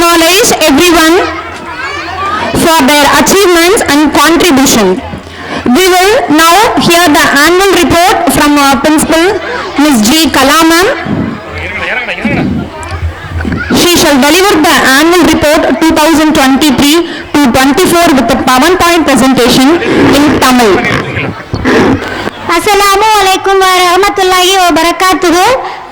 acknowledge everyone for their achievements and contribution. We will now hear the annual report from our principal, Ms. G. Kalamam. She shall deliver the annual report 2023-24 with a PowerPoint presentation in Tamil. அஸ்ஸலாமு அலைக்கும் வரஹ்மத்துல்லாஹி வபரகாத்துஹு.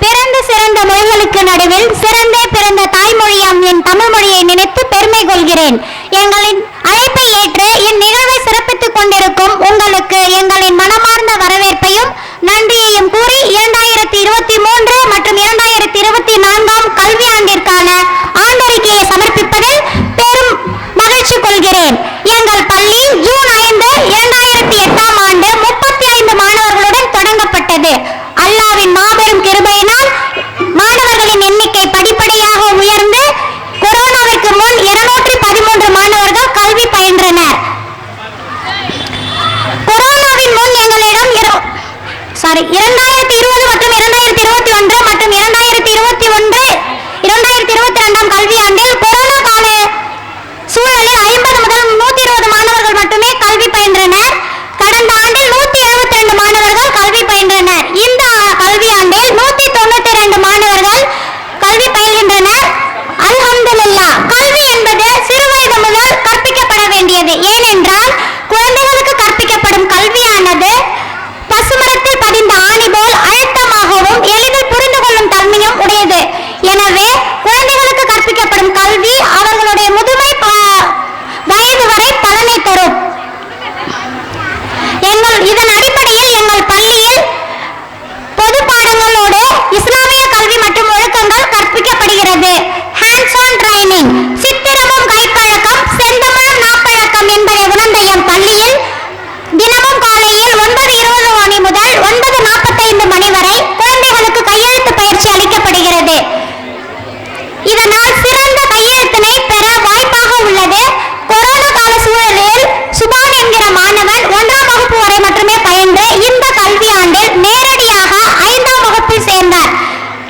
பிறந்த சிறந்த மொழிகளுக்கு நடுவில் சிறந்தே பிறந்த தாய்மொழியாம் என் தமிழ் மொழியை நினைத்து பெருமை கொள்கிறேன். எங்களின் அழைப்பை ஏற்று இந்நிகழ்வை சிறப்பித்துக் கொண்டிருக்கும் உங்களுக்கு எங்களின் மனமார்ந்த வரவேற்பையும் நன்றியையும் கூறி 2023 மற்றும் 2024 கல்வியாண்டிற்கான ஆண்டறிக்கையை சமர்ப்பிப்பதில் பெரும் மகிழ்ச்சி கொள்கிறேன். எங்கள் பள்ளி ஜூன் 5, 2008 ஆண்டு 35 மாணவர்களுடன் தொடங்கப்பட்டது. அல்லாஹ்வின் மாபெரும் கிருபையினால் மாணவர்களின் எண்ணிக்கை படிப்படியாக உயர்ந்து கொரோனாவிற்கு முன் 213 மாணவர்கள் கல்வி பயின்றனர். கொரோனாவின் முன் எங்களிடம் 2020 மற்றும் 2021 மற்றும் 2022 கல்வியாண்டில் கொரோனா கால சூழலில் 50 முதல் 120 மாணவர்கள் மட்டுமே கல்வி பயின்றனர். கடந்த ஆண்டில் 172 மாணவர்கள் கல்வி பயின்றனர். இந்த கல்வியாண்டில் 192 மாணவர்கள் கல்வி பயில்கின்றனர். அல்ஹம்துலில்லாஹ். கல்வி என்பது சிறுவயது முதல் கற்பிக்கப்பட வேண்டியது. ஏனென்றால் குழந்தைகளுக்கு கற்பிக்கப்படும் கல்வியானது பசுமரத்தில் பதிந்த ஆணி போல் அழுத்தமாகவும் எளிதில் புரிந்து கொள்ளும் தன்மையும் உடையது. எனவே குழந்தைகளுக்கு கற்பிக்கப்படும் கல்வி அவர்களுடைய முதுமை வயது வரை பலனை தரும். இதன் அடிப்படையில் எங்கள் பள்ளியில் பொது பாடங்களோடு இஸ்லாமிய கல்வி மற்றும் ஒழுக்கங்கள் கற்பிக்கப்படுகிறது. ஹேண்ட்ஸ் ஆன் ட்ரைனிங், சித்திரமும் கைப்பழக்கம் செந்தமிழும் நாப்பழக்கம் என்பதை உணர்ந்த எம் பள்ளியில் தினமும் காலையில் 9:20 மணி முதல் 9:45 மணி வரை குழந்தைகளுக்கு கையெழுத்து பயிற்சி அளிக்கப்படுகிறது. இதனால் சிறந்த கையெழுத்தினை பெற வாய்ப்பாக உள்ளது. கொரோனா கால சூழலில் சுபான் என்கிற மாணவன் 1ஆம் வகுப்பு வரை மட்டுமே பயின்று இந்த கல்வியாண்டில் நேரடியாக 5ஆம் வகுப்பில் சேர்ந்தார்.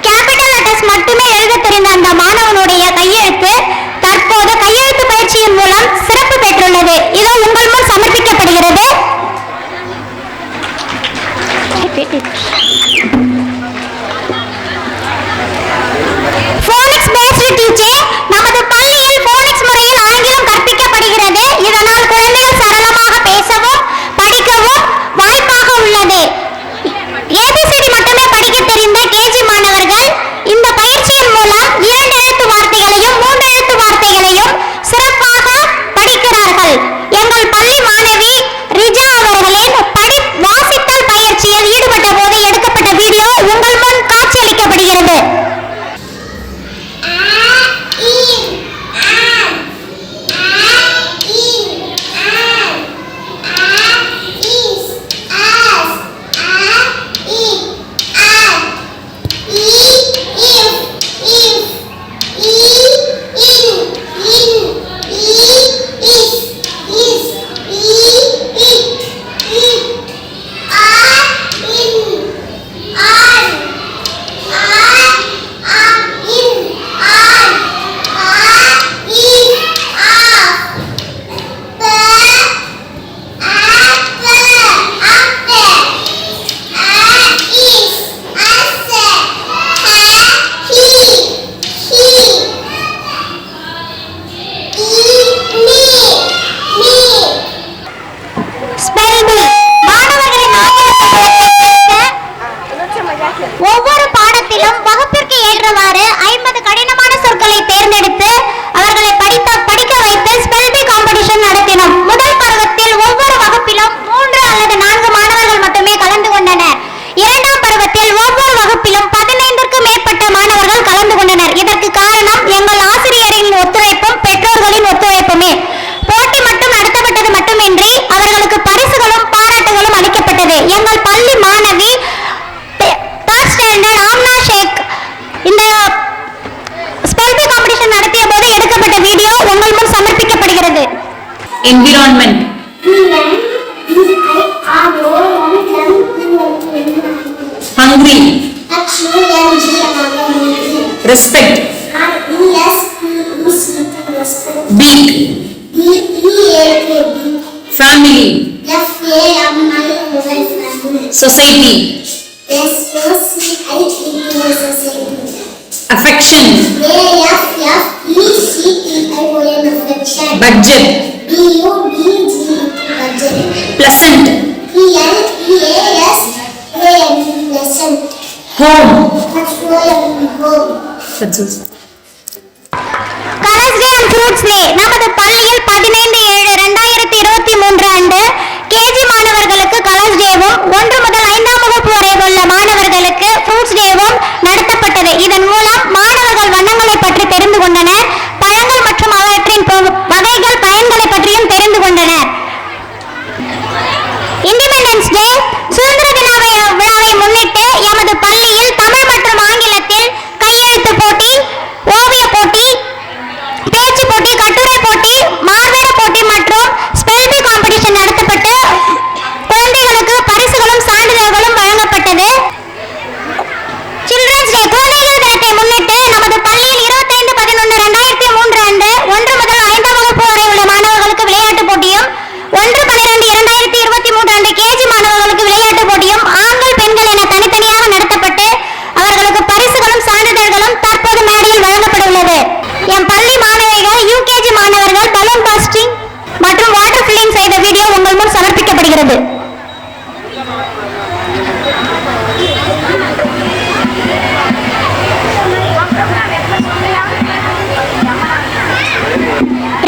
கேபிட்டல் லெட்டர்ஸ் மட்டுமே எழுத தெரிந்த அந்த மாணவனுடைய கையெழுத்து தற்போது கையெழுத்து பயிற்சியின் மூலம் சிறப்பு பெற்றுள்ளது. இதோ உங்கள் முன் சமர்ப்பிக்கப்படுகிறது. Phoenix based teaching. நமது பள்ளியில் ஃபோனிக்ஸ் முறையில் ஆங்கிலம் கற்பிக்கப்படுகிறது. இதனால் குழந்தைகள் சரளமாக பேசவும் படிக்கவும் வாய்ப்பாக உள்ளது. ஏபிசிடி மட்டுமே படிக்க தெரிந்த கேஜி மாணவர்கள் இந்த பயிற்சியின் மூலம் 2 எழுத்து வார்த்தைகளையும் 3 எழுத்து வார்த்தைகளையும் சிறப்பாக படிக்கிறார்கள். எங்கள் பள்ளி மாணவி ரிஜா அவர்களின் வாசித்தல் பயிற்சியில் ஈடுபட்ட போது எடுக்கப்பட்ட வீடியோ உங்கள் முன் காட்சியளிக்கப்படுகிறது. ஒவ்வொரு பாடத்திலும் வகுப்பிற்கு ஏற்றவாறு 50 கடினமான சொற்களை தேர்ந்தெடுத்து அவர்களை படிக்க வைத்து ஸ்பெல் பி காம்படிஷன் நடத்தினோம். முதல் பருவத்தில் ஒவ்வொரு வகுப்பிலும் 3 அல்லது 4 மாணவர்கள் மட்டுமே கலந்து கொண்டனர். 2ஆம் பருவத்தில் ஒவ்வொரு வகுப்பிலும் 15க்கும் மேற்பட்ட மாணவர்கள் கலந்து கொண்டனர். இதற்கு காரணம் எங்கள் ஆசிரியரின் ஒத்துழைப்பும் பெற்றோர்களின் ஒத்துழைப்புமே. போட்டி மட்டும் நடத்தப்பட்டது மட்டுமின்றி அவர்களுக்கு பரிசுகளும் பாராட்டுகளும் அளிக்கப்பட்டது. எங்கள் பள்ளி மாணவி ஆம்னா ஷேக் இந்த ஸ்பெல் பி காம்படிஷன் நடத்திய போது எடுக்கப்பட்ட வீடியோ உங்கள் முன் சமர்ப்பிக்கப்படுகிறது. Environment. Hungry. Respect. Society. Society. Affection. Affection. Budget. Budget. Pleasant. Pleasant. Home. Home. That's all. Colours day and fruits day நமது பள்ளியில் 15/7/2023 அன்று கேஜி மாணவர்களுக்கு கலர்ஸ் டேவும் 1 முதல் 5ஆம் வகுப்பு வரை உள்ள மாணவர்களுக்கு ஃப்ரூட்ஸ் டேவும் நடத்தப்பட்டது. இதன் மூலம் மாணவர்கள் வண்ணங்களை பற்றி தெரிந்து கொண்டனர், பழங்கள் மற்றும் அவற்றின் வகைகள் பயன்களை பற்றியும் தெரிந்து கொண்டனர். இண்டிபெண்டன்ஸ் டே சுதந்திர தின விழாவை முன்னிட்டு எமது பள்ளியில் தமிழ் மற்றும் ஆங்கிலத்தில் கையெழுத்து போட்டி, ஓவிய போட்டி, பேச்சு போட்டி, கட்டுரை போட்டி, மார்வேட போட்டி மற்றும் ஸ்பெல் பீ காம்படிஷன் நடத்தப்பட்டு குழந்தைகளுக்கு பரிசுகளும் சான்றிதழ்களும் வழங்கப்பட்டது. சில்ட்ரன்ஸ் டே குழந்தைகள் தினத்தை முன்னிட்டு நமது பள்ளியில் 25/11/2003 அன்று 1 முதல் 5ஆம் வகுப்பு வரை உள்ள மாணவர்களுக்கு விளையாட்டு போட்டியும், 1/12/2023 அன்று கேஜி மாணவர்களுக்கு விளையாட்டு போட்டியும் ஆண்கள் பெண்கள் என தனித்தனியாக நடத்தப்பட்டு அவர்களுக்கு பரிசுகளும் சான்றிதழ்களும் தற்போது மேடையில் வழங்கப்பட உள்ளது. என் பள்ளி மாணவிகள் யூகேஜி மாணவர்கள் பலூன் பாஸ்டிங் மற்றும் வாட்டர் ஃபில்லிங் செய்த வீடியோ உங்கள் முன் சமர்ப்பிக்கப்படுகிறது.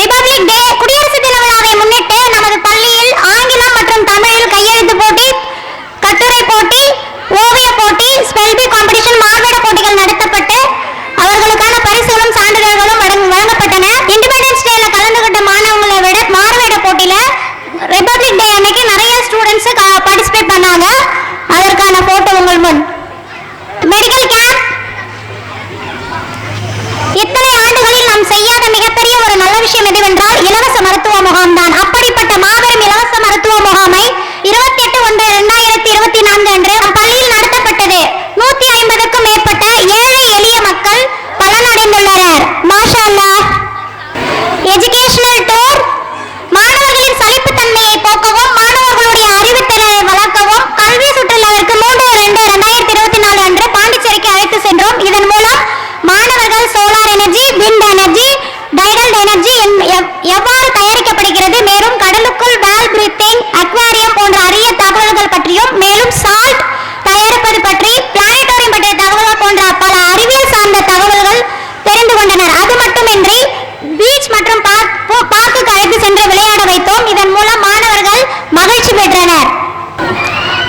ரிபப்ளிக் டே குடியரசு தின விழாவை முன்னிட்டு நமது பள்ளியில் ஆங்கிலம் மற்றும் தமிழில் கையெழுத்து போட்டி, கட்டுரை போட்டி, ஓவிய போட்டி, ஸ்பெல் பீ காம்படிஷன், மார்வேட போட்டிகள் நடத்தப்பட்டு அவர்களுக்கான பரிசுகளும் சான்றிதழ்களும் வழங்கப்பட்டன. இண்டிபெண்டன்ஸ் டேல கலந்துகிட்ட மாணவங்களை விட மார்வேட போட்டியில ரிபப்ளிக் டே அன்னைக்கு நிறைய ஸ்டூடெண்ட்ஸ் பார்ட்டிசிபேட் பண்ணாங்க. அதற்கான போட்டோ உங்கள் முன். மெடிக்கல் கேம்ப் இத்தனை ஆண்டுகளில் நாம் செய்யாத மிகப்பெரிய ஒரு நல்ல விஷயம் எதுவென்றால் இலவச மருத்துவ முகாம் தான். அப்படிப்பட்ட மாபெரும் இலவச மருத்துவ முகாமை 28/1/2024 அன்று நம் பள்ளியில் நடத்தப்பட்டது. 150க்கும் மேற்பட்ட ஏழை எளிய மக்கள் பலனடைந்துள்ளனர். மாஷா அல்லாஹ். எஜுகேஷனல் டூர் மாணவர்களின் சலிப்புத்தன்மையை போக்கவும் மாணவர்களுடைய அறிவுத்திறனை வளர்க்கவும் கல்வி சுற்றுலாவிற்கு 3/2/2024 அன்று பாண்டிச்சேரிக்கு அழைத்து சென்றோம். இதன் மூலம் மாணவர்கள் solar energy, wind energy, tidal energy எவ்வாறு தயாரிக்கப்படுகிறது, மேலும் கடலுக்குள் வால் பிரீத்திங், அக்வாரியம் போன்ற அரிய தகவல்கள் பற்றியும், மேலும் சால்ட் தயாரிப்பது பற்றி, பிளானட்டோரியம் பற்றிய தகவல்கள் போன்ற பல அறிவியல் சார்ந்த தகவல்கள் தெரிந்து கொண்டனர். அது மட்டுமின்றி பீச் மற்றும் பார்க்குக்கு அழைத்து சென்று விளையாட வைத்தோம். இதன் மூலம் மாணவர்கள் மகிழ்ச்சி பெற்றனர்.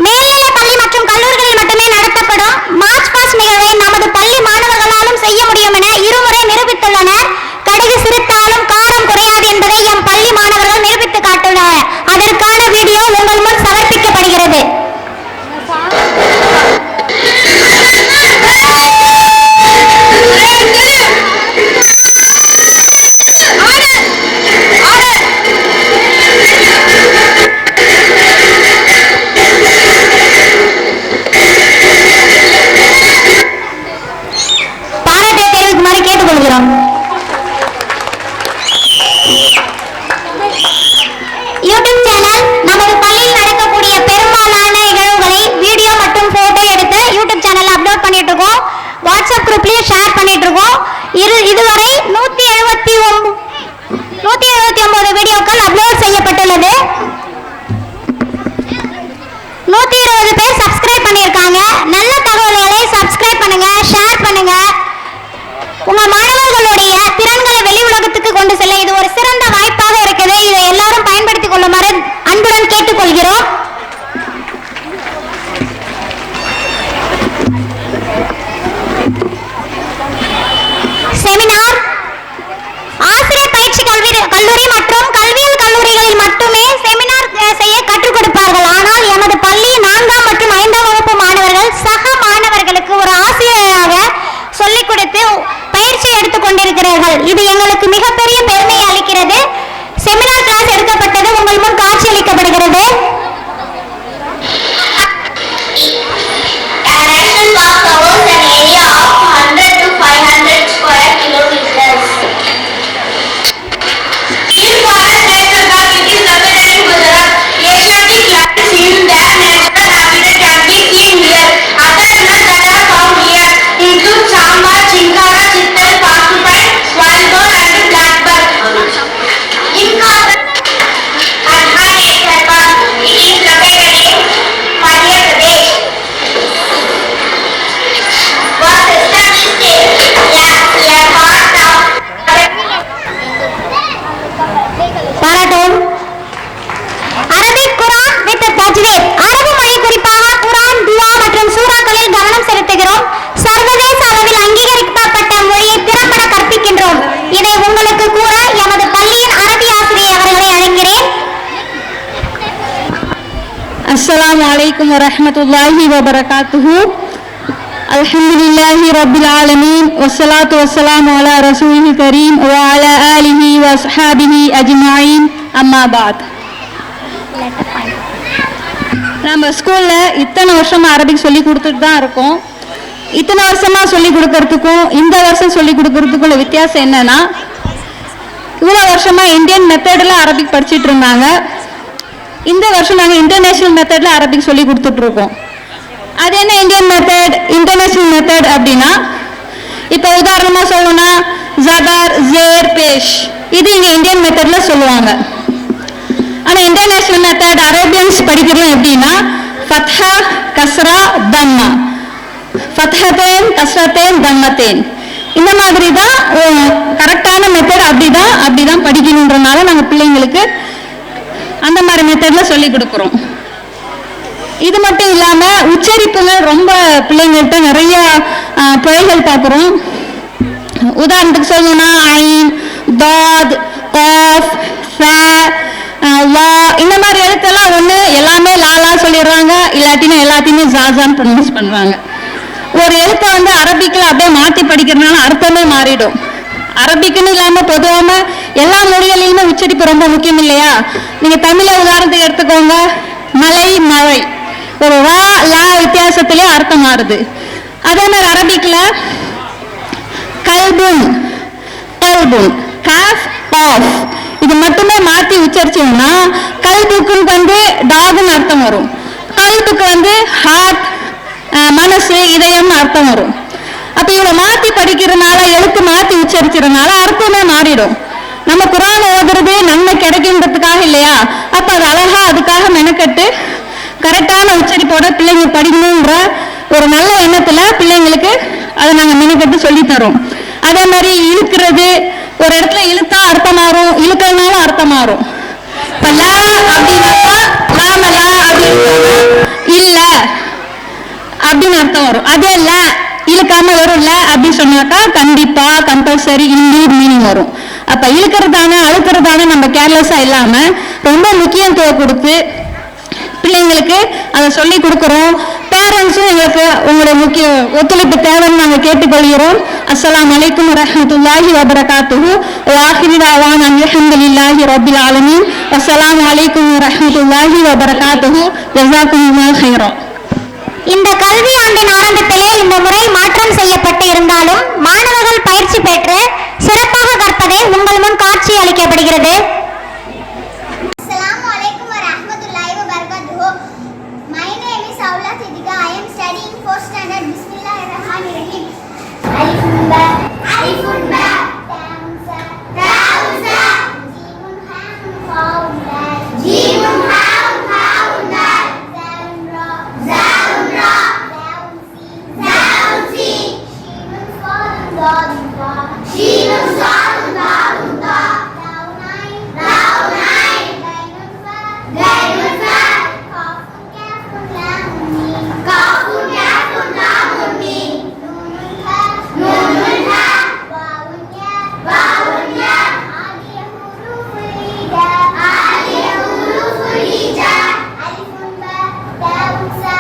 மேல்நிலை பள்ளி மற்றும் கல்லூரிகளில் மட்டுமே நடத்தப்படும் மார்ச் பாஸ்ட் நிகழ்வை நமது பள்ளி மாணவர்களாலும் செய்ய முடியும் என இருமுறை நிரூபித்துள்ளனர். கடுகு சிரித்தாலும் காரம் குறையாது என்பதை எம் பள்ளி மாணவர்கள் நிரூபித்து காட்டுள்ளனர். அதற்கான வீடியோ உங்கள் முன் சமர்ப்பிக்கப்படுகிறது. பாராட்டை தெரிவிக்குமாறு கேட்டுக்கொள்கிறோம். யூடியூப் சேனல் நமது பள்ளியில் நடக்கக்கூடிய பெரும்பாலான நிகழ்வுகளை வீடியோ மற்றும் போட்டோ எடுத்து யூடியூப் சேனல்ல அப்லோட் பண்ணிட்டு இருக்கோம். வாட்ஸ்அப் குரூப்லயும் ஷேர் பண்ணிட்டு இருக்கோம். இதுவரை 179 வீடியோக்கள் அப்லோட் செய்யப்பட்டுள்ளது. 120 பேர் சப்ஸ்கிரைப் பண்ணியிருக்காங்க. நல்ல தகவல்களை சப்ஸ்கிரைப் பண்ணுங்க, ஷேர் பண்ணுங்க. உங்க மாணவர்களுடைய திறன்களை வெளி உலகத்துக்கு கொண்டு செல்ல இது ஒரு சிறந்த வாய்ப்பாக இருக்குது. இதை எல்லாரும் பயன்படுத்திக் கொள்ளுமாறு அன்புடன் கேட்டுக்கொள்கிறோம். செமினார் ஆசிரியர் பயிற்சி கல்லூரி மற்றும் கல்வியியல் கல்லூரிகளில் மட்டுமே செமினார் செய்ய கற்றுக் கொடுப்பார்கள். ஆனால் எமது பள்ளி 4ஆம் மற்றும் 5ஆம் வகுப்பு மாணவர்கள் சக மாணவர்களுக்கு ஒரு ஆசிரியராக சொல்லிக் கொடுத்து பயிற்சி எடுத்துக் கொண்டிருக்கிறார்கள். இது எங்களுக்கு மிகப்பெரிய பெருமையை அளிக்கிறது. செமினார் கிளாஸ் எடுக்கப்பட்டது உங்கள் முன் காட்சி அளிக்கப்படுகிறது. Asiatic land is in their national habitat عليكم ورحمة الله وبركاته. الحمد لله رب العالمين والصلاة والسلام على رسوله الكريم وعلى آله وصحبه أجمعين أما بعد. நம்ம ஸ்கூலில் இத்தனை வருஷமாக அரபிக் சொல்லி கொடுத்துட்டு தான் இருக்கோம். இத்தனை வருஷமாக சொல்லி கொடுக்கறதுக்கும் இந்த வருஷம் சொல்லி கொடுக்கறதுக்குள்ள வித்தியாசம் என்னன்னா, இவ்வளோ வருஷமாக இந்தியன் மெத்தடில் அரபிக் படிச்சுட்டு இருந்தாங்க. இந்த வருஷம் நாங்கள் இன்டர்நேஷ்னல் மெத்தடில் அரபிக் சொல்லி கொடுத்துட்ருக்கோம். அது என்ன இந்தியன் மெத்தட், இன்டர்நேஷ்னல் மெத்தட் அப்படின்னா, இப்போ உதாரணமாக சொல்லணும்னா ஜபர், ஜேர், பேஷ், இது இங்கே இந்தியன் மெத்தடில் சொல்லுவாங்க. ஆனால் இன்டர்நேஷ்னல் மெத்தட் அரேபியன்ஸ் படிக்கிறோம் எப்படின்னா, ஃபத்ஹா, கஸ்ரா, தம்மா, ஃபத்ஹத்தேன், கஸ்ரத்தேன், தம்மத்தேன், இந்த மாதிரி தான் கரெக்டான மெத்தட். அப்படிதான் படிக்கணுன்றனால நாங்கள் பிள்ளைங்களுக்கு அந்த மாதிரி மெத்தடில் சொல்லி கொடுக்குறோம். இது மட்டும் இல்லாமல் உச்சரிப்புகள் ரொம்ப பிள்ளைங்கள்ட்ட நிறைய பிழைகள் பார்க்குறோம். உதாரணத்துக்கு சொல்லணும்னா ஐன், தாத், காஃப், ஃப, வா, இந்த மாதிரி எழுத்தெல்லாம் ஒன்று எல்லாமே லாலா சொல்லிடுறாங்க, இல்லாட்டினா எல்லாத்தையுமே ஜாசான்னு ப்ரொனவுன்ஸ் பண்ணுறாங்க. ஒரு எழுத்தை அரபிக்கில் அப்படியே மாற்றி படிக்கிறதுனால அர்த்தமே மாறிடும். அரபிக்குன்னு இல்லாமல் பொதுவாக எல்லா மொழிகளிலுமே உச்சரிப்பு ரொம்ப முக்கியம் இல்லையா? நீங்கள் தமிழை உதாரணத்துக்கு எடுத்துக்கோங்க, மலை, மழை, ஒரு வா லா வித்தியாசத்திலே அர்த்தம் மாறுது. அதே மாதிரி அரபிக்கில் கல்புன், கல்புன், காஃப், காஃப், இது மட்டுமே மாற்றி உச்சரிச்சோம்னா கல்புக்குன்னு டாகுன்னு அர்த்தம் வரும். கல்புக்கு ஹார்ட், மனசு, இதயம்னு அர்த்தம் வரும். அப்போ இவ்வளோ மாற்றி படிக்கிறதுனால, எழுத்து மாற்றி உச்சரிக்கிறதுனால அர்த்தமே மாறிடும். நம்ம குர்ஆன் ஓதுறது நன்மை கிடைக்கின்றதுக்காக இல்லையா? அப்போ அது அழகா அதுக்காக மெனக்கட்டு கரெக்டான உச்சரிப்போட பிள்ளைங்க படிக்கணுன்ற ஒரு நல்ல எண்ணத்தில் பிள்ளைங்களுக்கு அதை நாங்கள் மெனக்கட்டு சொல்லித்தரோம். அதே மாதிரி இழுக்கிறது, ஒரு இடத்துல இழுத்தா அர்த்தம் மாறும், இழுக்கிறதுனால அர்த்தம் மாறும். இப்போ லா அப்படின்னாக்கா லாமலா அப்படின்னு இல்லை அப்படின்னு அர்த்தம் வரும். அதே இல்லை இழுக்காம வரும்ல அப்படின்னு சொன்னாக்கா கண்டிப்பா கம்பல்சரி இன்க்ளூட் மீனிங் வரும். அப்ப இழுக்கிறதான அழுக்கிறதான நம்ம கேர்லெஸ்ஸா இல்லாம ரொம்ப முக்கியத்துவம் கொடுத்து பிள்ளைங்களுக்கு அதை சொல்லி கொடுக்குறோம். பேரண்ட்ஸும் எங்களுக்கு உங்களோட முக்கிய ஒத்துழைப்பு தேவைன்னு நாங்கள் கேட்டுக்கொள்கிறோம். அஸ்ஸலாமு அலைக்கும் வரஹ்மத்துல்லாஹி வபரகாத்துஹு வ ஆகிரு தஅவானா அல்ஹம்துலில்லாஹி ரப்பில் ஆலமீன். அஸ்ஸலாமு அலைக்கும் வரஹ்மத்துல்லாஹி வபரகாத்துஹு. ஜஸாக்குமுல்லாஹு கைரன். இந்த கல்வி ஆண்டின் ஆரம்பத்திலே இந்த முறை மாற்றம் செய்யப்பட்டு இருந்தாலும் மாணவர்கள் பயிற்சி பெற்று சிறப்பாக கற்பதே உங்கள் முன் காட்சி அளிக்கப்படுகிறது. Assalamu alaikum wa rahmatullahi wa barakatuh. My name is Aula Siddiqa. I am studying 4th standard. Bismillahirrahmanirrahim. Alifun ba, alifun ba, tamza, tamza, jimun haun faun dal, jimun haun faun dal, zaun ra, zaun ra, zaun si, shinun faun dadun fa, shinun faun dadun ta, daun ain, gainun fa, kafun kafun lamun mim, kafun kafun lamun mim, nunun ha, wawun ya, aliyah huruful hija, alifun ba, daun sa,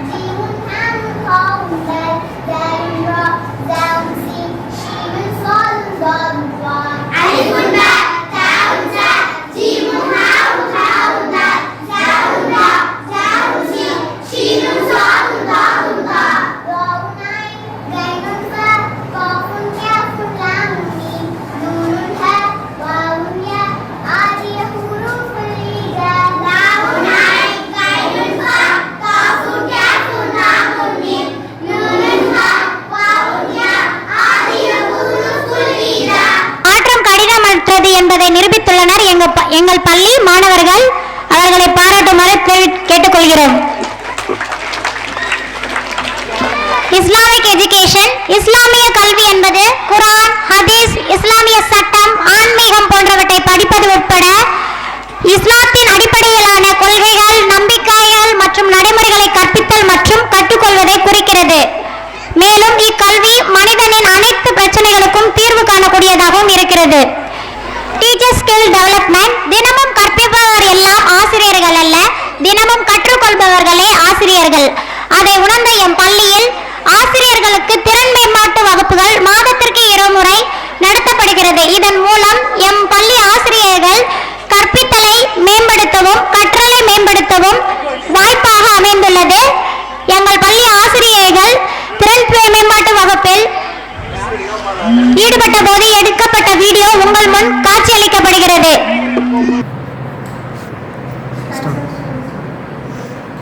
jimun hamun khaun dal, daun ra, daun sin, shinun sadun dadun fa, alifun ba, daun sa, jimun hamun khaun dal, daun ra, daun sin, shinun sadun dadun ta, wawun ain, gainun fa, kafun kafun lamun mim, nunun ha, wawun ya, aliyah huruful hija, wawun ain, gainun fa, kafun kafun lamun mim, nunun ha, wawun ya, aliyah huruful hija. மாற்றம் கடினமற்றது என்பதை நிரூபித்துள்ளனர் எங்கள் பள்ளி மாணவர்கள். அவர்களை பாராட்டுமாறு கேட்டுக்கொள்கிறோம். Islamic education, இஸ்லாமிய கல்வி என்பது குர்ஆன், ஹதீஸ், இஸ்லாமிய சட்டம், ஆன்மீகம் போன்றவற்றை படிப்பது உட்பட இஸ்லாத்தின் அடிப்படையிலான கொள்கைகள், நம்பிக்கைகள் மற்றும் நடைமுறைகளை கற்பித்தல் மற்றும் கற்றுக்கொள்வதை குறிக்கிறது. மேலும் இக்கல்வி மனிதனின் அனைத்து பிரச்சனைகளுக்கும் தீர்வு காணக்கூடியதாகவும் இருக்கிறது. டீச்சர் ஸ்கில் டெவலப்மெண்ட், தினமும் கற்பிப்பவர் எல்லாம் ஆசிரியர்கள் அல்ல, தினமும் கற்றுக்கொள்பவர்களே ஆசிரியர்கள். ஆசிரியர்கள். அதை உணர்ந்த எம் பள்ளியில் ஆசிரியர்களுக்கு திறன் மேம்பாட்டு வகுப்புகள் மாதத்திற்கு 2 முறை நடத்தப்படுகிறது. இதன் மூலம் எம் பள்ளி ஆசிரியர்கள் கற்பித்தலை மேம்படுத்தவும் கற்றலை மேம்படுத்தவும் வாய்ப்பாக அமைந்துள்ளது. எங்கள் பள்ளி ஆசிரியர்கள் திறன் மேம்பாட்டு வகுப்பில் ஈடுபட்ட போது எடுக்கப்பட்ட வீடியோ உங்கள் முன் காட்சியளிக்கப்படுகிறது.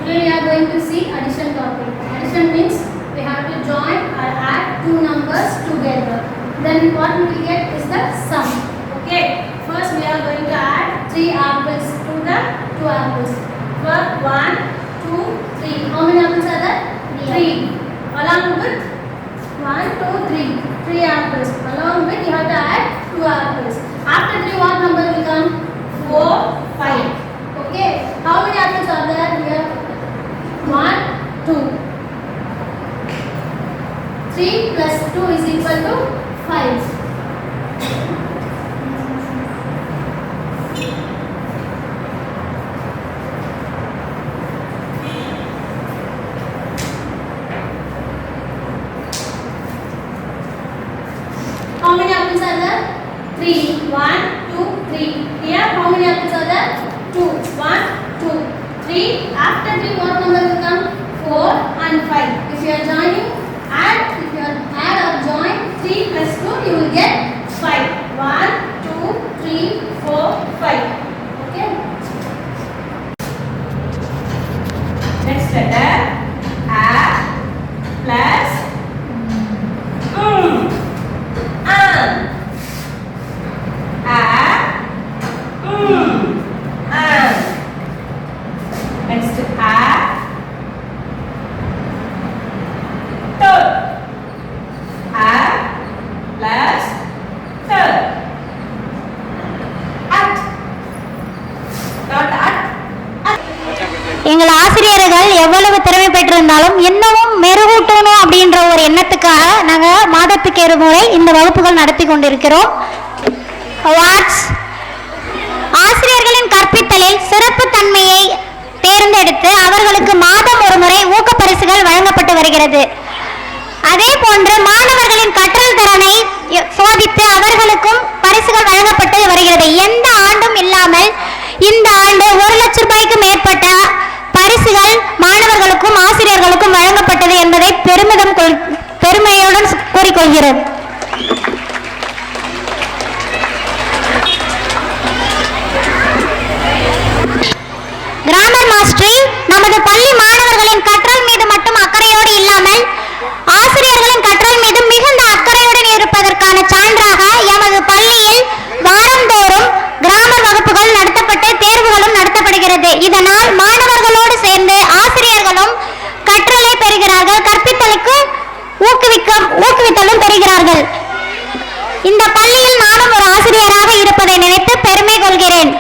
Today we are going to see addition topic. Addition means we have to join or add two numbers together. Then what we will get is the sum. Okay. First we are going to add 3 apples to the 2 apples. For 1, 2, 3. How many apples are there? 3. Along with 1, 2, 3. 3 apples. Along with you have to add 2 apples. After 3 what number will come? 4, 5. Okay. How many apples are there here? 1, 2. 3 plus 2 is equal to 5. How many apples are there? 3. 1, 2, 3. Here how many apples are there? 2. 1, 2, 3. After 3 what number will come? 4 and 5. If you are joining, if you add or join 3 plus 2, you will get 5. 1, 2, 3, 4, 5. Okay. Next letter A plus next A third. A plus third. At. Not at. எங்கள் ஆசிரியர்கள் எவ்வளவு திறமை பெற்றிருந்தாலும் இன்னமும் மெருகூட்டணும் அப்படின்ற ஒரு எண்ணத்துக்காக நாங்கள் மாதத்துக்கு 1 முறை இந்த வகுப்புகள் நடத்தி கொண்டிருக்கிறோம். அவார்ட்ஸ் ஆசிரியர்களின் கற்பித்தலில் சிறப்பு தன்மையை தேர்ந்தெடுத்து அவர்களுக்கு மாதம் 1 முறை ஊக்கப்பரிசுகள் வழங்கப்பட்டு வருகிறது. அதே போன்று மாணவர்களின் கற்றல் திறனை சோதித்து அவர்களுக்கும் பரிசுகள் வழங்கப்பட்டு வருகிறது. எந்த ஆண்டும் இல்லாமல் இந்த ஆண்டு 1 லட்சம் ரூபாய்க்கு மேற்பட்ட பரிசுகள் மாணவர்களுக்கும் ஆசிரியர்களுக்கும் வழங்கப்பட்டது என்பதை பெருமையுடன் கூறிக்கொள்கிறோம். கிராமர் மாஸ்டரி நமது பள்ளி மாணவர்களின் கற்றல் மீது மட்டும் அக்கறையோடு இல்லாமல் ஆசிரியர்களின் கற்றல் மீது மிகுந்த அக்கறையுடன் இருப்பதற்கான சான்றாக எமது பள்ளியில் வாரந்தோறும் கிராமர் வகுப்புகள் நடத்தப்பட்டு தேர்வுகளும் நடத்தப்படுகிறது. இதனால் மாணவர்களோடு சேர்ந்து ஆசிரியர்களும் கற்றலை பெறுகிறார்கள், கற்பித்தலுக்கு ஊக்குவித்தலும் பெறுகிறார்கள். இந்த பள்ளியில் நானும் ஒரு ஆசிரியராக இருப்பதை நினைத்து பெருமை கொள்கிறேன்.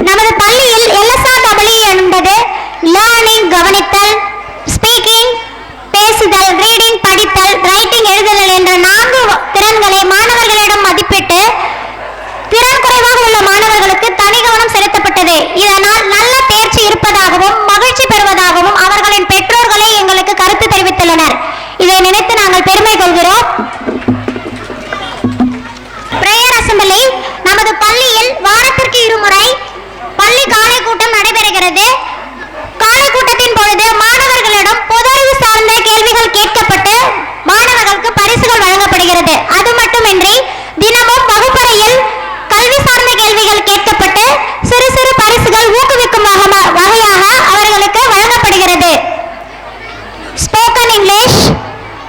நமது பள்ளியில் LSRW என்பது லேர்னிங் கவனித்தல், ஸ்பீக்கிங் பேசுதல், ரீடிங் படித்தல், ரைட்டிங் எழுதுதல் என்ற 4 திறன்களை மாணவர்களிடம் மதிப்பிட்டு திறன் குறைவாக உள்ள மாணவர்களுக்கு தனி கவனம் செலுத்தப்பட்டது. இதனால் நல்ல தேர்ச்சி இருப்பதாகவும் மகிழ்ச்சி பெறுவதாகவும் அவர்களின் பெற்றோர்களே எங்களுக்கு கருத்து தெரிவித்துள்ளனர். இதை நினைத்து நாங்கள் பெருமை கொள்கிறோம். பிரேயர் அசெம்பிளி நமது பள்ளியில் வாரத்திற்கு 2 முறை பள்ளி காலை கூட்டம் நடைபெறுகிறது. காலை கூட்டத்தின் பொழுது மாணவர்களிடம் பொது அறிவு சார்ந்த கேள்விகள் கேட்கப்பட்டு மாணவர்களுக்கு பரிசுகள் வழங்கப்படுகிறது. அது மட்டுமின்றி தினமும் வகுப்பறையில் கல்வி சார்ந்த கேள்விகள் கேட்கப்பட்டு சிறு சிறு பரிசுகள் ஊக்குவிக்கும் வகையாக அவர்களுக்கு வழங்கப்படுகிறது. ஸ்போக்கன் இங்கிலீஷ்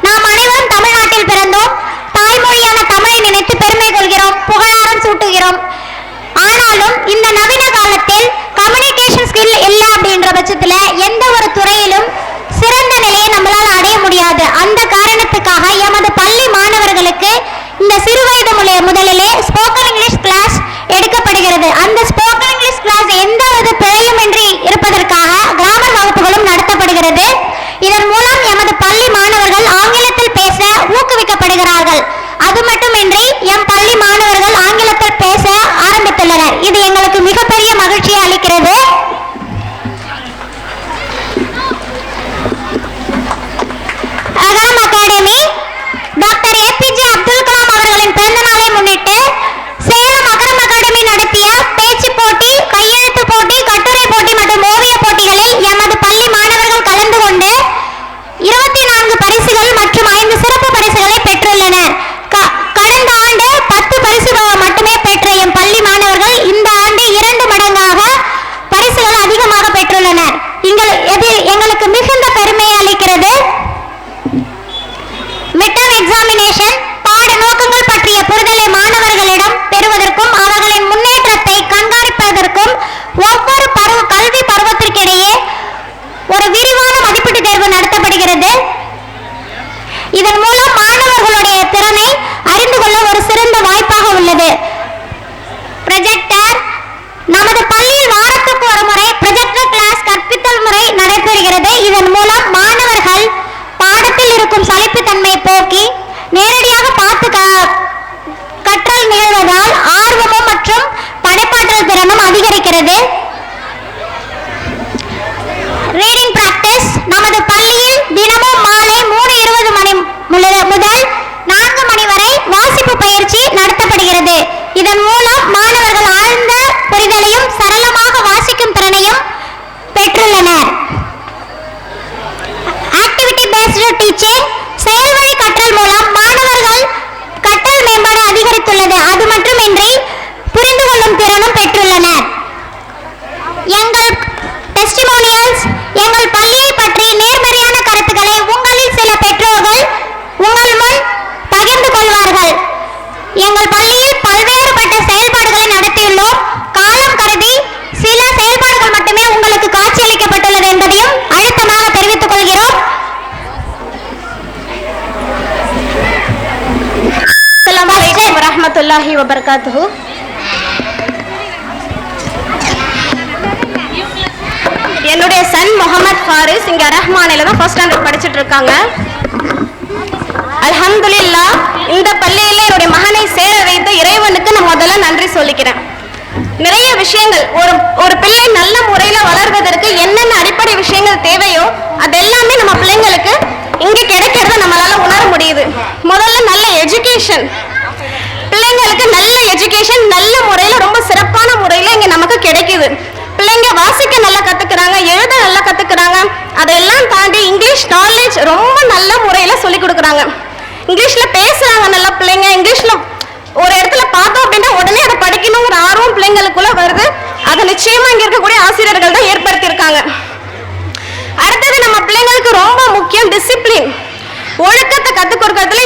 நாம் அனைவரும் தமிழ்நாட்டில் பிறந்தோம். தாய்மொழியான தமிழை நினைத்து பெருமை கொள்கிறோம், புகழாரம் சூட்டுகிறோம். ஆனாலும் இந்த நவீன காலத்தில் கம்யூனிகேஷன் ஸ்கில் இல்லை அப்படின்ற பட்சத்தில் எந்த ஒரு துறையிலும் சிறந்த நிலையை நம்மளால் அடைய முடியாது. அந்த காரணத்துக்காக எமது பள்ளி மாணவர்களுக்கு இந்த சிறுவயது முதலிலே ஸ்போக்கன் இங்கிலீஷ் கிளாஸ் எடுக்கப்படுகிறது. அந்த ஸ்போக்கன் இங்கிலீஷ் கிளாஸ் எந்த ஒரு பிழையுமின்றி இருப்பதற்காக கிராமர் வகுப்புகளும் நடத்தப்படுகிறது. இதன் மூலம் எமது பள்ளி மாணவர்கள் ஆங்கிலத்தில் பேச ஊக்குவிக்கப்படுகிறார்கள். அது மட்டுமின்றி எம் பள்ளி மாணவர்கள் ஆங்கிலத்தில் பேச ஆரம்பித்துள்ளனர். இது எங்களுக்கு மிகப்பெரிய மகிழ்ச்சியை அளிக்கிறது. Agaram academy doctor APJ Abdul Kalam அவர்களின் பிறந்த நாளை முன்னிட்டு சேலம் அகரம் அகாடமி நடத்திய பேச்சு போட்டி, கையெழுத்து போட்டி, கட்டுரை போட்டி மற்றும் ஓவிய போட்டிகளில் எமது பள்ளி மாணவர்கள் கலந்து கொண்டு 24 பரிசுகள் மற்றும் 5 சிறப்பு பரிசுகளை பெற்றுள்ளனர். கடந்த ஆண்டு 10 பரிசுகள் மட்டுமே பெற்ற எம் பள்ளி மாணவர்கள் இந்த ஆண்டு 2 மடங்காக பரிசுகள் அதிகமாக பெற்றுள்ளனர். எங்களுக்கு மிகுந்த பெருமையை அளிக்கிறது. மிட்டம் எக்ஸாமினேஷன் பாட நோக்கங்கள் பற்றிய புரிதலை மாணவர்களிடம் பெறுவதற்கும் அவர்களின் முன்னேற்றத்தை கண்காணிப்பதற்கும் ஒவ்வொரு கல்வி பருவத்திற்கிடையே ஒரு விரிவான மதிப்பீட்டு தேர்வு நடத்தப்படுகிறது. இதன் மூலம் மாணவர்களுடைய திறனை அறிந்து கொள்ள ஒரு சிறந்த வாய்ப்பாக உள்ளது. ப்ரொஜெக்டர் நமது பள்ளியில் வாரத்துக்கு ஒரு முறை ப்ரொஜெக்டர் கிளாஸ் கற்பித்தல் முறை நடைபெறுகிறது. இதன் மூலம் மாணவர்கள் பாடத்தில் இருக்கும் சலிப்புத்தன்மையை போக்கி நேரடியாக பார்த்து கற்றல் நிகழ்வதால் ஆர்வமும் மற்றும் படைப்பாற்றல் திறனும் அதிகரிக்கிறது. ரீடிங் பிராக்டிஸ் நமது பள்ளியில் தினமும் மாலை 3:20 மணி முதல் 4 மணி வரை வாசிப்பு பயிற்சி நடத்தப்படுகிறது. இதன் மூலம் மாணவர்கள் ஆழ்ந்த புரிதலையும் சரளமாக வாசிக்கும் திறனையும் பெற்றுள்ளனர். ஆக்டிவிட்டி பேஸ்டு டீச்சிங் செயல்வழி கற்றல் மூலம் மாணவர்கள் கற்றல் மேம்பாடு அதிகரித்துள்ளது. அது மட்டுமின்றி புரிந்து கொள்ளும் திறனும் பெற்றுள்ளனர். எங்கள் டெஸ்டிமோனியல்ஸ் எங்கள் பள்ளியை பற்றி நேர்மறையான கருத்துக்களை உங்களில் சில பெற்றோர்கள் உங்கள் முன் பகிர்ந்து கொள்வார்கள். எங்கள் பள்ளியில் பல்வேறுபட்ட செயல்பாடுகளை நடத்தியுள்ளோம். காலம் கருதி சில செயல்பாடுகள் மட்டுமே உங்களுக்கு காட்சியளிக்கப்பட்டுள்ளது என்பதையும் அழுத்தமாக தெரிவித்துக் கொள்கிறோம். அஸ்ஸலாமு அலைக்கும் வரஹ்மத்துல்லாஹி வபரகாத்துஹு. என்னுடைய சன் முகமது ஃபாரிஸ் இங்க ரஹ்மானில தான் ஃபர்ஸ்ட் ஸ்டாண்டர்ட் படிச்சுட்டு இருக்காங்க. அல்ஹம்துலில்லாஹ் இந்த பள்ளியில என்னுடைய மகனை சேர வைத்த இறைவனுக்கு நான் முதல்ல நன்றி சொல்லிக்கிறேன். நிறைய விஷயங்கள் ஒரு பிள்ளை நல்ல முறையில வளர்வதற்கு என்னென்ன அடிப்படை விஷயங்கள் தேவையோ அதெல்லாமே நம்ம பிள்ளைங்களுக்கு இங்க கிடைக்கிறத நம்மளால உணர முடியுது. முதல்ல நல்ல எஜுகேஷன், பிள்ளைங்களுக்கு நல்ல எஜுகேஷன் நல்ல முறையில ரொம்ப சிறப்பான முறையில இங்க நமக்கு கிடைக்குது. பிள்ளைங்க வாசிக்க நல்லா கத்துக்கிறாங்க, எழுத நல்லா கத்துக்கிறாங்க. அதெல்லாம் தாண்டி இங்கிலீஷ் நாலேஜ் ரொம்ப நல்ல முறையில சொல்லி கொடுக்குறாங்க. இங்கிலீஷ்ல பேசுறாங்க நல்லா பிள்ளைங்க. இங்கிலீஷ்ல ஒரு இடத்துல பார்த்தோம் அப்படின்னா உடனே அதை படிக்கணுங்கிற ஆர்வம் பிள்ளைங்களுக்குள்ள வருது. அதை நிச்சயமா இங்க இருக்கக்கூடிய ஆசிரியர்கள் தான் ஏற்படுத்தியிருக்காங்க. அடுத்தது நம்ம பிள்ளைங்களுக்கு ரொம்ப முக்கியம் டிசிப்ளின், ஒழுக்கத்தை கத்துக் கொடுக்கறதுல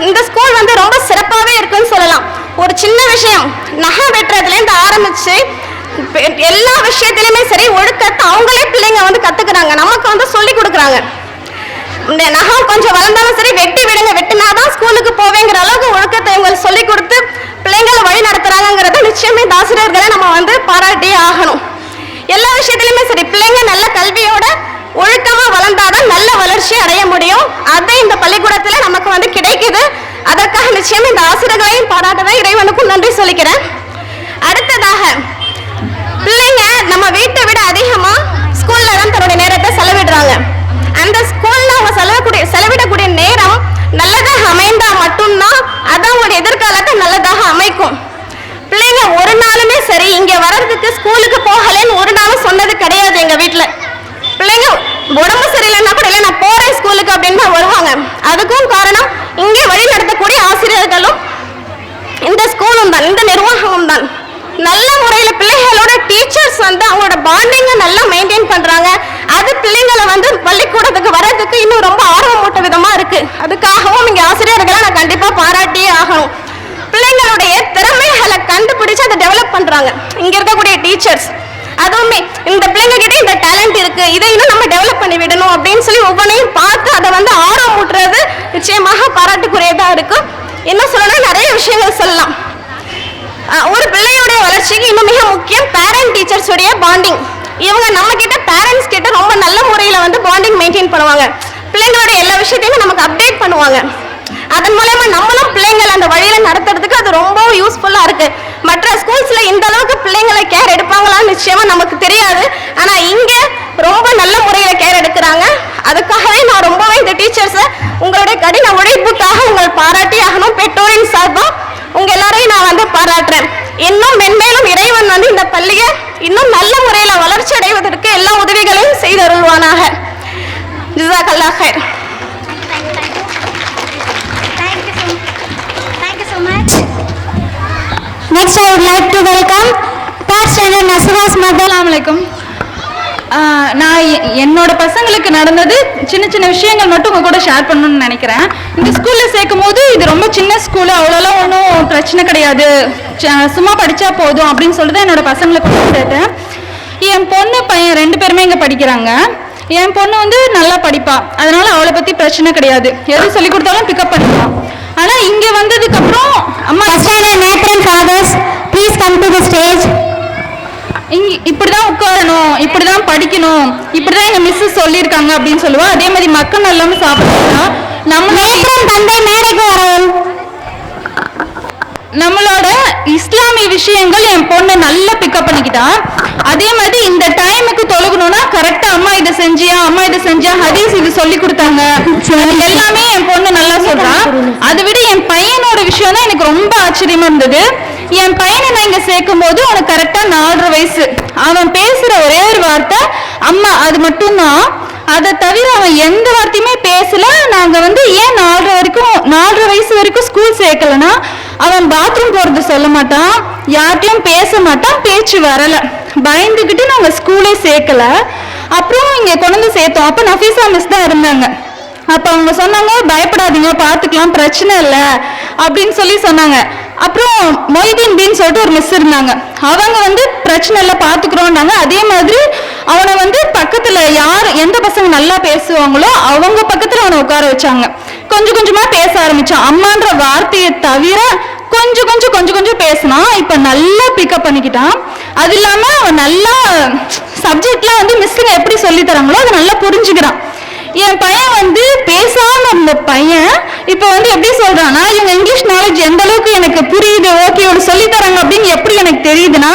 இந்த ஸ்கூல் வந்து ரொம்ப சிறப்பாகவே இருக்குன்னு சொல்லலாம். ஒரு சின்ன விஷயம் நகை வெட்டுறதுல இருந்து ஆரம்பிச்சு எல்லா விஷயத்திலுமே சரி ஒழுக்கத்தை அவங்களே பிள்ளைங்க வந்து கத்துக்கிறாங்க, நமக்கு வந்து சொல்லி கொடுக்குறாங்க. இந்த நகம் கொஞ்சம் வளர்ந்தாலும் சரி வெட்டி விடுங்க, வெட்டினாதான் ஸ்கூலுக்கு போவேங்கிற அளவுக்கு ஒழுக்கத்தை இவங்க சொல்லி கொடுத்து பிள்ளைங்களை வழி நடத்துறாங்கிறத நிச்சயமே ஆசிரியர்களை நம்ம வந்து பாராட்டியே ஆகணும். எல்லா விஷயத்திலுமே சரி பிள்ளைங்க நல்ல கல்வியோட ஒழுக்கமா வளர்ந்தாதான் நல்ல வளர்ச்சி அடைய முடியும். அதை இந்த பள்ளிக்கூடத்துல நமக்கு வந்து கிடைக்குது. அதற்காக நிச்சயமா இந்த ஆசிரியர்களையும் பாராட்டதான் இறைவனுக்கும் நன்றி சொல்லிக்கிறேன். அடுத்ததாக பிள்ளைங்க நம்ம வீட்டை விட அதிகமா ஸ்கூல்ல தான் தன்னுடைய நேரத்தை செலவிடுறாங்க. அந்த ஸ்கூல்ல அவங்க செலவிடக்கூடிய நேரம் நல்லதாக அமைந்தா மட்டும்தான் அது அவங்களுடைய எதிர்காலத்தை நல்லதாக அமைக்கும். பிள்ளைங்க ஒரு நாளுமே சரி இங்க வர்றதுக்கு ஸ்கூலுக்கு போகலன்னு ஒரு நாளும் சொன்னது கிடையாது. எங்க வீட்டுல பிள்ளைங்க உடம்பு சரியில்லைன்னா கூட இல்லை நான் போறேன் ஸ்கூலுக்கு அப்படின்னு தான் வருவாங்க. அதுக்கும் காரணம் இங்கே வழி நடத்தக்கூடிய ஆசிரியர்களும் இந்த ஸ்கூலும் தான், இந்த நிர்வாகமும் தான். நல்ல முறையில பிள்ளைகளோட டீச்சர்ஸ் வந்து அவங்களோட பாண்டிங்கை நல்லா மெயின்டைன் பண்றாங்க. அது பிள்ளைங்களை வந்து பள்ளிக்கூடத்துக்கு வர்றதுக்கு இன்னும் ரொம்ப ஆர்வமூட்ட விதமா இருக்கு. அதுக்காகவும் இங்க ஆசிரியர்களை நான் கண்டிப்பா பாராட்டியே ஆகணும். பிள்ளைங்களுடைய திறமைகளை கண்டுபிடிச்சு அதை டெவலப் பண்றாங்க இங்க இருக்கக்கூடிய டீச்சர்ஸ். அதுவுமே இந்த பிள்ளைங்க கிட்ட இந்த டேலண்ட் இருக்கு, இதை இன்னும் நம்ம டெவலப் பண்ணி விடணும் அப்படின்னு சொல்லி ஒவ்வொன்றையும் பார்த்து அதை வந்து ஆர்வம் ஊட்டுறது நிச்சயமாக பாராட்டுக்குரியதா இருக்கு. என்ன சொல்லணும், நிறைய விஷயங்கள் சொல்லலாம். ஒரு பிள்ளையோடைய வளர்ச்சிக்கு இன்னும் மிக முக்கியம் பேரண்ட் டீச்சர்ஸ் உடைய பாண்டிங். இவங்க நம்ம கிட்ட பேரண்ட்ஸ் கிட்ட ரொம்ப நல்ல முறையில வந்து பாண்டிங் மெயின்டைன் பண்ணுவாங்க. பிள்ளைங்களோட எல்லா விஷயத்தையுமே நமக்கு அப்டேட் பண்ணுவாங்க. அதன் மூலமா நம்மளும் பிள்ளைங்களை அந்த வழியில நடத்துறதுக்கு அது ரொம்ப யூஸ்ஃபுல்லா இருக்கு. மற்ற ஸ்கூல்ஸ்ல இந்த அளவுக்கு பிள்ளைங்களை கேர் எடுப்பாங்களான்னு நிச்சயமா நமக்கு தெரியாது. ஆனா இங்க ரொம்ப நல்ல முறையில கேர் எடுக்கிறாங்க. அதுக்காகவே நான் ரொம்பவே இந்த டீச்சர்ஸை உங்களுடைய கடின உழைப்புக்காக உங்களை பாராட்டி ஆகணும். பெற்றோரின் சார்பா உங்க எல்லாரையும் நான் வந்து பாராட்டுறேன். இன்னும் மென்மேலும் இறைவன் வந்து இந்த பள்ளியை இன்னும் நல்ல முறையில வளர்ச்சி அடைவதற்கு எல்லா உதவிகளையும் செய்தருள்வானாக. ஜஸாக்கல்லாஹ் கைர். Thank you so much. Next I would like to welcome third standard Nasiha's mother. அஸ்ஸலாமு அலைக்கும். நான் என்னோட பசங்களுக்கு நடந்தது சின்ன சின்ன விஷயங்கள் மட்டும் உங்க கூட ஷேர் பண்ணணும்னு நினைக்கிறேன். இந்த ஸ்கூல்ல சேர்க்கும் போது இது ரொம்ப சின்ன ஸ்கூலு, அவ்வளோலாம் ஒன்றும் பிரச்சனை கிடையாது, சும்மா படிச்சா போதும் அப்படின்னு சொல்லிட்டு என்னோட பசங்களை கொண்டு சேர்த்தேன். என் பொண்ணு பையன் 2 பேருமே இங்கே படிக்கிறாங்க. என் பொண்ணு வந்து நல்லா படிப்பா, அதனால அவளை பத்தி பிரச்சனை கிடையாது, எது சொல்லி கொடுத்தாலும் பிக்கப் பண்ணிக்கலாம். ஆனா இங்க வந்ததுக்கு அப்புறம் அம்மா fathers, please come to the stage. இங்க இப்படிதான் உட்காரணும், இப்படிதான் படிக்கணும், இப்படிதான் எங்க மிஸ் சொல்லியிருக்காங்க அப்படின்னு சொல்லுவா. அதே மாதிரி மக்கள் எல்லாமே சாப்பிடுறா. தந்தை மேடைக்கு வரவும். நம்மளோட இஸ்லாமிய விஷயங்கள் என் பொண்ணு நல்லா பிக்கப் பண்ணிக்கிட்டா. அதே மாதிரி இந்த டைமுக்கு தொழுகணும்னா கரெக்டா அம்மா இதை செஞ்சியா, அம்மா இதை செஞ்சியா, ஹதீஸ் இது சொல்லி கொடுத்தாங்க, எல்லாமே என் பொண்ணு நல்லா சொல்றா. அதை விட என் பையனோட விஷயம் தான் எனக்கு ரொம்ப ஆச்சரியமா இருந்தது. என் பையனை நான் இங்க சேர்க்கும் போது அவனுக்கு கரெக்டா 4.5 வயசு. அவன் பேசுற ஒரே ஒரு வார்த்தை அம்மா, அது மட்டும்தான். அதை தவிர அவன் எந்த வார்த்தையுமே பேசல. நாங்க வந்து ஏன் 4.5 வயசு வரைக்கும் ஸ்கூல் சேர்க்கலன்னா, அவன் பாத்ரூம் போறது சொல்ல மாட்டான், யார்ட்டையும் பேச மாட்டான், பேச்சு வரல. பயந்துக்கிட்டு நாங்க ஸ்கூலே சேர்க்கல. அப்புறம் இங்க கொண்டு வந்து சேர்த்தோம். அப்ப நஃபீசா மிஸ் தான் இருந்தாங்க. அப்ப அவங்க சொன்னாங்க, பயப்படாதீங்க, பாத்துக்கலாம், பிரச்சனை இல்லை அப்படின்னு சொல்லி சொன்னாங்க. அப்புறம் மொய்தீன் பீன்னு சொல்லிட்டு ஒரு மிஸ் இருந்தாங்க. அவங்க வந்து பிரச்சனை இல்லை, பாத்துக்கிறோம்னாங்க. அதே மாதிரி அவனை வந்து பக்கத்துல யார் எந்த பசங்க நல்லா பேசுவாங்களோ அவங்க பக்கத்துல அவனை உட்கார வச்சாங்க. கொஞ்சம் கொஞ்சமா பேச ஆரம்பிச்சான். அம்மான்ற வார்த்தையை தவிர கொஞ்சம் பேசினான். இப்ப நல்லா பிக்கப் பண்ணிக்கிட்டான். அது இல்லாம அவன் நல்லா சப்ஜெக்ட்லாம் வந்து மிஸ்ஸுங்க எப்படி சொல்லி தராங்களோ அதை நல்லா புரிஞ்சுக்கிறான். என் பையன் வந்து பேசாம இருந்த பையன் இப்ப வந்து எப்படி சொல்றான்னா, இவங்க இங்கிலீஷ் நாலேஜ் எந்த அளவுக்கு எனக்கு புரியுது, ஓகே இவங்க சொல்லி தராங்க அப்படின்னு எப்படி எனக்கு தெரியுதுன்னா,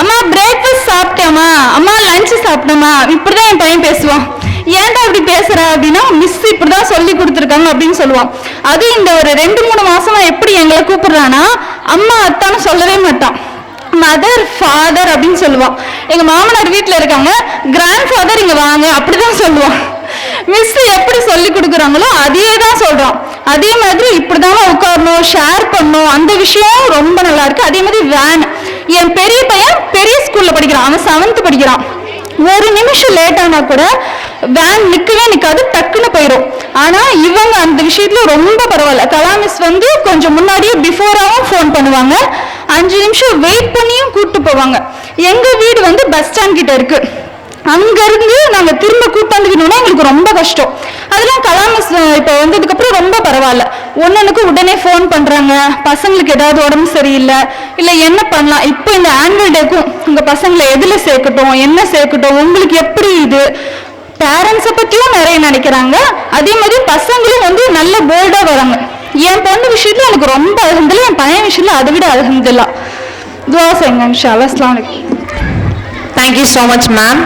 அம்மா பிரேக்ஃபாஸ்ட் சாப்பிட்டேம்மா, அம்மா லஞ்ச் சாப்பிட்டேம்மா, இப்படிதான் என் பையன் பேசுவான். ஏன்டா இப்படி பேசுற அப்படின்னா, மிஸ் இப்படிதான் சொல்லி கொடுத்துருக்காங்க அப்படின்னு சொல்லுவான். அது இந்த ஒரு 2-3 மாசமா எப்படி எங்களை கூப்பிடுறான்னா, அம்மா அத்தான்னு சொல்லவே மாட்டான், மதர் ஃபாதர் அப்படின்னு சொல்லுவான். எங்க மாமனார் வீட்டுல இருக்காங்க, கிராண்ட் ஃபாதர் இங்க வாங்க அப்படிதான் சொல்லுவான். மிஸ் எப்படி சொல்லி கொடுக்குறாங்களோ அதே தான் சொல்றான். அதே மாதிரி இப்படிதான் உட்காரணும், ஷேர் பண்ணணும், அந்த விஷயம் ரொம்ப நல்லா இருக்கு. அதே மாதிரி வேன், என் பெரிய பையன் பெரிய ஸ்கூல்ல படிக்கிறான், அவன் 7th படிக்கிறான். ஒரு நிமிஷம் லேட் ஆனா கூட வேன் நிக்கவே நிக்காது, டக்குன்னு போயிடும். ஆனா இவங்க அந்த விஷயத்துல ரொம்ப பரவாயில்ல. கலா மிஸ் வந்து கொஞ்சம் முன்னாடியே பிஃபோராவும் ஃபோன் பண்ணுவாங்க, 5 நிமிஷம் வெயிட் பண்ணியும் கூப்பிட்டு போவாங்க. எங்க வீடு வந்து பஸ் ஸ்டாண்ட் கிட்ட இருக்கு, அங்க இருந்து நாங்க திரும்ப கூப்பிட்டுக்கணும்னா எங்களுக்கு ரொம்ப கஷ்டம். அதெல்லாம் கலா மிஸ் இப்ப வந்ததுக்கு அப்புறம் ரொம்ப பரவாயில்ல. ஒன்னொன்னுக்கு உடனே ஃபோன் பண்றாங்க. பசங்களுக்கு ஏதாவது உடம்பு சரியில்லை இல்ல என்ன பண்ணலாம், இப்போ இந்த ஆனுவல் டேக்கும் உங்க பசங்களை எதுல சேர்க்கட்டும், என்ன சேர்க்கட்டும், உங்களுக்கு எப்படி, இது பேரண்ட்ஸை பத்தியும் நிறைய நினைக்கிறாங்க. அதே மாதிரி பசங்களும் வந்து நல்ல போல்டா வராங்க. என் பொண்ணு விஷயத்துல எனக்கு ரொம்ப அல்ஹம்துலில்லாஹ், என் பையன் விஷயத்துல அதை விட அல்ஹம்துலில்லாஹ். துஆ செய்யுங்க இன்ஷா அல்லாஹ். அஸ்ஸலாமு அலைக்கும். Thank you so much, ma'am.